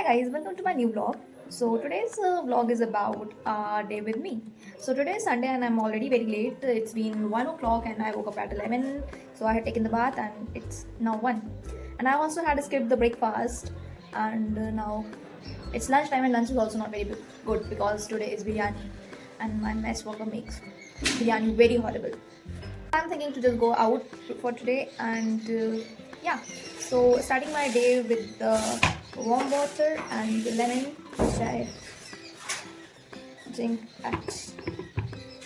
Hi guys, welcome to my new vlog. So today's vlog is about a day with me. So today is Sunday and I'm already very late. It's been 1 o'clock and I woke up at 11. So I had taken the bath and it's now 1. And I also had to skip the breakfast and now it's lunchtime and lunch is also not very good because today is biryani and my mess worker makes biryani very horrible. I'm thinking to just go out for today and yeah. So starting my day with the warm water and lemon which I drink at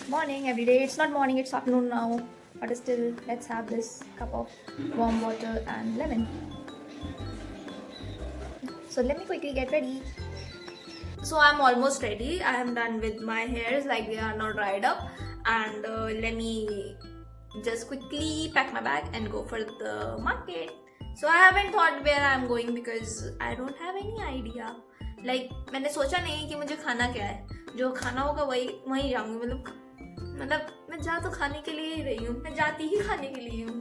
morning every day. It's not morning, it's afternoon now, but still let's have this cup of warm water and lemon. So let me quickly get ready. So I'm almost ready. I am done with my hairs, like they are not dried up, and let me just quickly pack my bag and go for the market. So I haven't thought where I'm going because I don't have any idea. Like मैंने सोचा नहीं कि मुझे खाना क्या है, जो खाना होगा वही वहीं जाऊंगी. मतलब मैं जा तो खाने के लिए ही रही हूँ, मैं जाती ही खाने के लिए हूँ.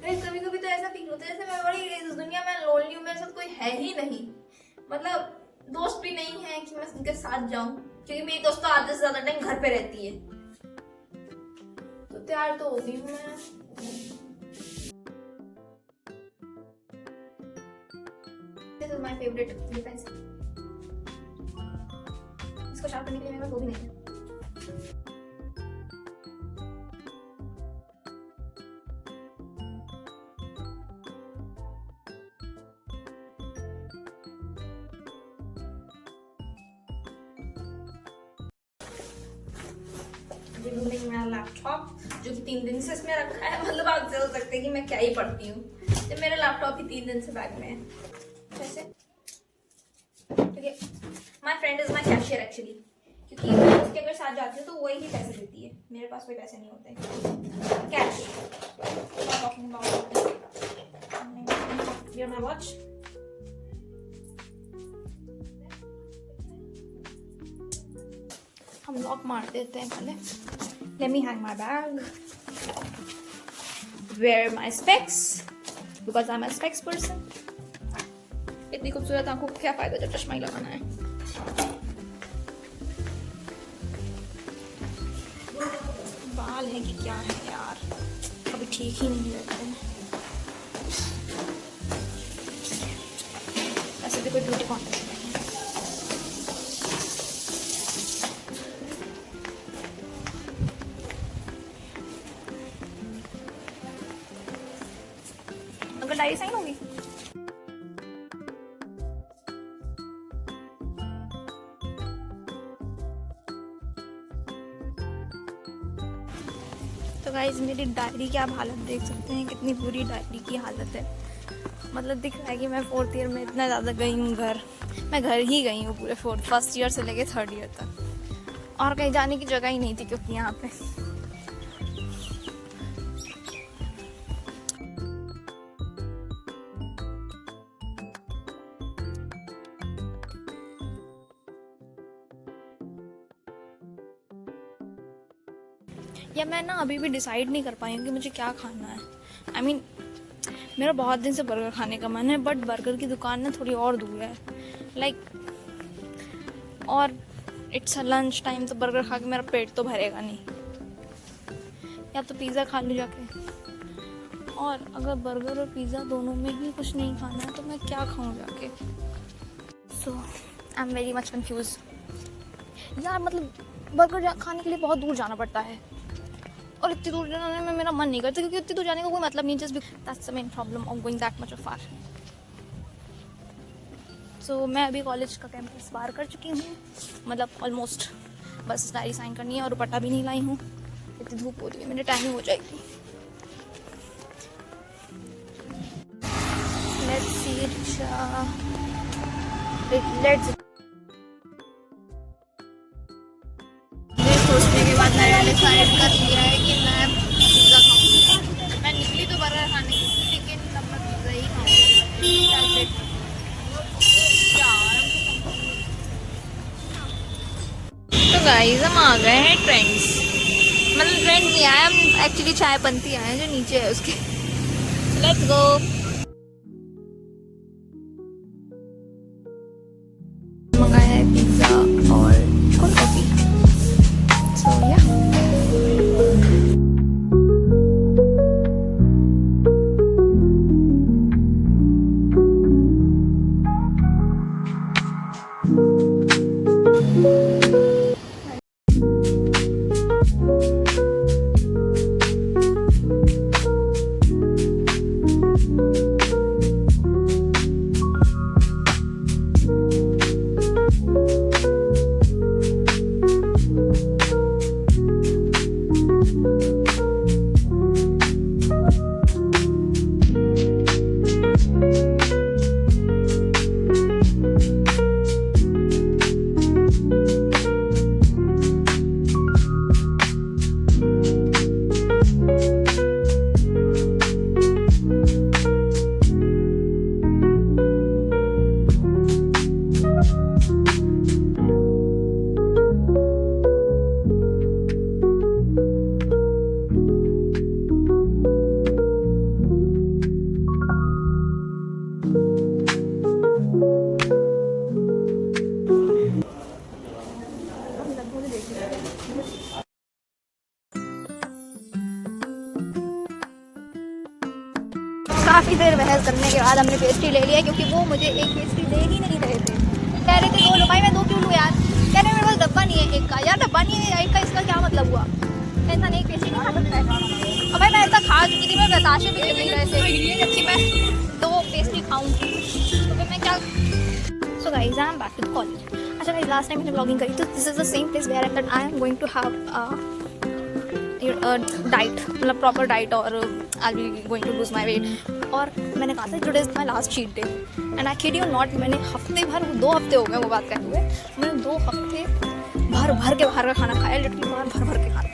कभी कभी तो ऐसा फील होता है जैसे मैं बड़ी इस दुनिया में लोनली हूँ, मेरे साथ कोई है ही नहीं. मतलब दोस्त भी नहीं है कि मैं उनके साथ जाऊं, क्योंकि मेरी दोस्त तो आधे से ज्यादा टाइम घर पे रहती है. तो तैयार तो हो गई हूँ मैं. This is my favorite pencil. इसको शार्प करने के लिए मेरे पास वो भी नहीं है. मेरा लैपटॉप जो कि 3 दिन से इसमें रखा है, मतलब आप सोच सकते हैं कि मैं क्या ही पढ़ती हूँ जब मेरा लैपटॉप ही 3 दिन से बैग में है. कैसे? क्योंकि my friend is my cashier actually, क्योंकि मैं उसके अगर साथ जाती हूँ तो वही ही पैसे देती है, मेरे पास कोई पैसे नहीं होते. Cash talking about here my watch. हम लॉक मार देते हैं पहले. Let me hang my bag. Wear my specs because I'm a specs person. इतनी खूबसूरत आंखों को क्या फायदा जब चश्मा ही लगाना है. बाल है कि क्या है यार, कभी ठीक ही नहीं रहते हैं. ऐसे भी कोई ब्यूटी कॉन्टेस्ट नहीं है. अगर डायरी साइन होगी तो गाइज मेरी डायरी की आप हालत देख सकते हैं, कितनी बुरी डायरी की हालत है. मतलब दिख रहा है कि मैं 4th ईयर में इतना ज़्यादा गई हूँ घर. मैं घर ही गई हूँ पूरे 1st ईयर से लेके 3rd ईयर तक, और कहीं जाने की जगह ही नहीं थी क्योंकि यहाँ पे या मैं ना अभी भी डिसाइड नहीं कर पाई हूँ कि मुझे क्या खाना है. I mean, मेरा बहुत दिन से बर्गर खाने का मन है, बट बर्गर की दुकान ना थोड़ी और दूर है. लाइक और इट्स अ लंच टाइम, तो बर्गर खा के मेरा पेट तो भरेगा नहीं. या तो पिज़्ज़ा खा लूँ जाके, और अगर बर्गर और पिज़्ज़ा दोनों में ही कुछ नहीं खाना है तो मैं क्या खाऊँ जाके. So I am very much confuse यार. मतलब बर्गर खाने के लिए बहुत दूर जाना पड़ता है, और इतनी दूर जाने में मेरा मन नहीं करता, क्योंकि इतनी दूर जाने का कोई मतलब नहीं. Just that's the main problem of going that much far. So मैं अभी कॉलेज का कैंपस पार कर चुकी हूँ, मतलब ऑलमोस्ट. बस डायरी साइन करनी है और दुपट्टा भी नहीं लाई हूँ. इतनी धूप हो रही है, मेरी टाइमिंग हो जाएगी. Let's see rickshaw. लेट्स सोचने के बाद मैंने डिसाइड कर लिया है कि मैं पिज़्ज़ा खाऊंगी. मैं निकली तो बर्गर खाने के लिए, लेकिन तब मैं पिज़्ज़ा ही खाऊंगी. तो गाइस हम आ गए हैं ट्रेंड्स. मतलब ट्रेंड नहीं आया, हम एक्चुअली चाय पंती आए हैं जो नीचे है उसके. Let's go. बाद हमने पेस्ट्री ले लिया क्योंकि वो मुझे एक पेस्ट्री दे ही नहीं रहे थे। कह रहे थे 2 लो। भाई मैं 2 क्यों लूँ यार? कह रहे मेरे पास डब्बा नहीं है एक का। यार डब्बा नहीं है एक का, इसका क्या मतलब हुआ? ऐसा नहीं, पेस्ट्री नहीं खा सकता है। और भाई मैं ऐसा खा चुकी थी, मैं बताशे भी खेल नहीं रहे थे कि मैं 2 पेस्ट्री खाऊँगी, तो फिर मैं क्या। So guys I am back to college. अच्छा गाइस, लास्ट टाइम मैंने व्लॉगिंग करी तो this is the same place where that I am going to have diet, मतलब प्रॉपर डाइट, और I will be going to lose my weight. और मैंने कहा था today is my last cheat day and I kid you not, मैंने हफ्ते भर, 2 हफ्ते हो गए वो बात करते हुए, मैंने 2 हफ्ते भर के बाहर का खाना खाया, लिटरली बाहर भर के खाना।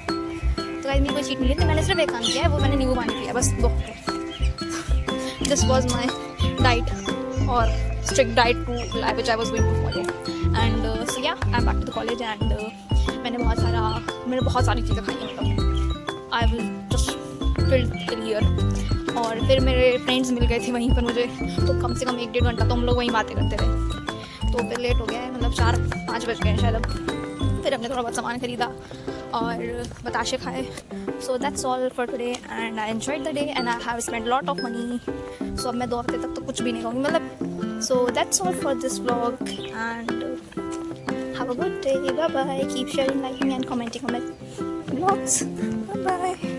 तो गाइस मेरी कोई चीट नहीं थी, मैंने सिर्फ एक काम किया है, वो मैंने नींबू पानी पिया बस 2 हफ्ते। दिस वॉज माई डाइट और strict diet to life which I was going to follow and so yeah I'm back to the college and मैंने बहुत सारी चीज़ें खाई हैं, मतलब I was just filled till here। और फिर मेरे फ्रेंड्स मिल गए थे वहीं पर मुझे, तो कम से कम 1-1.5 घंटा तो हम लोग वहीं बातें करते रहे। तो फिर लेट हो गया है, मतलब 4-5 बज गए हैं शायद अब। फिर हमने थोड़ा बहुत सामान खरीदा और बताशे खाए। So that's all for today and I enjoyed the day and I have spend lot of money. So अब मैं 2 हफ्ते तक तो कुछ भी नहीं खाऊंगी, मतलब। So that's all for this vlog and have a good day. Bye bye. Keep sharing, liking and commenting on my vlogs. Bye bye.